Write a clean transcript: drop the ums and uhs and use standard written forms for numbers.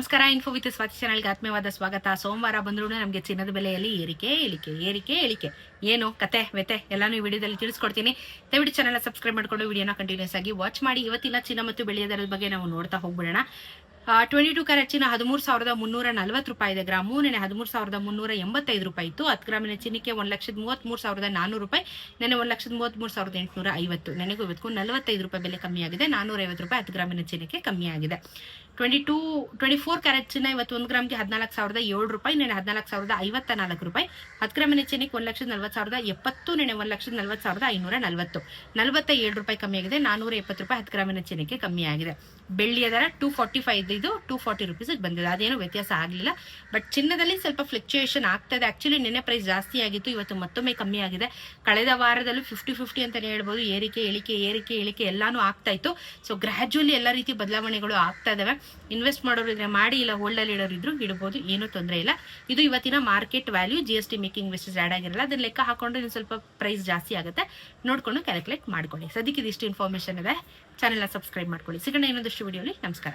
ನಮಸ್ಕಾರ. Info with Swati ಚಾನಲ್ಗೆ ಆತ್ಮೀಯವಾದ ಸ್ವಾಗತ. ಸೋಮವಾರ ಬಂದ್ರೂ ನಮಗೆ ಚಿನ್ನದ ಬೆಲೆಯಲ್ಲಿ ಏರಿಕೆ ಏನು ಕತೆ ವ್ಯತೆ ಎಲ್ಲಾನು ಈ ವಿಡಿಯೋದಲ್ಲಿ ತಿಳಿಸ್ಕೊಡ್ತೀನಿ. ದಯವಿಟ್ಟು ಚಾನಲ್ ಸಬ್ಸ್ಕ್ರೈಬ್ ಮಾಡ್ಕೊಂಡು ವಿಡಿಯೋನ ಕಂಟಿನ್ಯೂಸ್ ಆಗಿ ವಾಚ್ ಮಾಡಿ. ಇವತ್ತಿನ ಚಿನ್ನ ಮತ್ತು ಬೆಳ್ಳಿಯ ದರದ ಬಗ್ಗೆ ನಾವು ನೋಡ್ತಾ ಹೋಗ್ಬಿಡೋಣ. 22 ಕ್ಯಾರೆಟ್ ಚಿನ್ನ 13,340 ರೂಪಾಯಿ ಇದೆ ಗ್ರಾಮು. ನೆನೆ 13,385 ರೂಪಾಯಿ ಇತ್ತು. 10 ಗ್ರಾಮಿನ ಚಿನ್ನಕ್ಕೆ 1,33,400 ರೂಪಾಯಿ. ನೆನೆ 1,33,850. ನೆನೆಗೂ ಇವತ್ತು 45 ರೂಪಾಯಿ ಬೆಲೆ ಕಮ್ಮಿ ಆಗಿದೆ. 450 ರೂಪಾಯಿ 10 ಗ್ರಾಮಿನ ಚಿನ್ನಕ್ಕೆ ಕಮ್ಮಿ ಆಗಿದೆ. 24 ಕ್ಯಾರೆಟ್ ಚಿನ್ನ ಇವತ್ತು 1 ಗ್ರಾಮ್ಗೆ 14,007 ರೂಪಾಯಿ. ನೆನೆ 14,054 ರೂಪಾಯಿ. 10 ಗ್ರಾಮಿನ ಚಿನ್ನಕ್ಕೆ 1,40,70. ನೆನೆ 1,40,540. 47 ರೂಪಾಯಿ ಕಮ್ಮಿ ಆಗಿದೆ. 470 ರೂಪಾಯಿ 10 ಗ್ರಾಮಿನ ಚಿನ್ನಕ್ಕೆ ಕಮ್ಮಿ ಆಗಿದೆ. ಬೆಳ್ಳಿಯ ದರ 245 ಇದು 240 ರುಪೀಸ್ ಬಂದಿದೆ. ಅದೇನು ವ್ಯತ್ಯಾಸ ಆಗಲಿಲ್ಲ. ಬಟ್ ಚಿನ್ನದಲ್ಲಿ ಸ್ವಲ್ಪ ಫ್ಲಕ್ಚುಯೇಷನ್ ಆಗ್ತಾ ಇದೆ. ಆಕ್ಚುಲಿ ನಿನ್ನೆ ಪ್ರೈಸ್ ಜಾಸ್ತಿ ಆಗಿತ್ತು, ಇವತ್ತು ಮತ್ತೊಮ್ಮೆ ಕಮ್ಮಿ ಆಗಿದೆ. ಕಳೆದ ವಾರದಲ್ಲೂ 50-50 ಅಂತಾನೆ ಹೇಳ್ಬೋದು. ಏರಿಕೆ ಇಳಿಕೆ ಎಲ್ಲಾನು ಆಗ್ತಾ ಇತ್ತು. ಸೊ ಗ್ರಾಜುವಲಿ ಎಲ್ಲ ರೀತಿ ಬದಲಾವಣೆಗಳು ಆಗ್ತಾ ಇದಾವೆ. ಇನ್ವೆಸ್ಟ್ ಮಾಡೋರು ಇದ್ರೆ ಮಾಡಿ, ಇಲ್ಲ ಹೋಲ್ಡ್ ಅಲ್ಲಿ ಇಡೋರು ಇದ್ರು ಇಡಬಹುದು, ಏನೂ ತೊಂದರೆ ಇಲ್ಲ. ಇದು ಇವತ್ತಿನ market value. GST making wastage add ಆಗಿರಲ್ಲ. ಅದನ್ನ ಲೆಕ್ಕ ಹಾಕೊಂಡ್ರೆ ಇನ್ನು ಸ್ವಲ್ಪ ಪ್ರೈಸ್ ಜಾಸ್ತಿ ಆಗುತ್ತೆ. ನೋಡ್ಕೊಂಡು ಕ್ಯಾಲ್ಕುಲೇಟ್ ಮಾಡ್ಕೊಳ್ಳಿ. ಸದ್ಯಕ್ಕೆ ಇದಿಷ್ಟು ಇನ್ಫಾರ್ಮೇಶನ್ ಇದೆ. ಚಾನೆಲ್ನ ಸಬ್ಸ್ಕ್ರೈಬ್ ಮಾಡ್ಕೊಳ್ಳಿ. ಸಿಗೋಣ ಇನ್ನೊಂದಷ್ಟು ವಿಡಿಯೋಲಿ. ನಮಸ್ಕಾರ.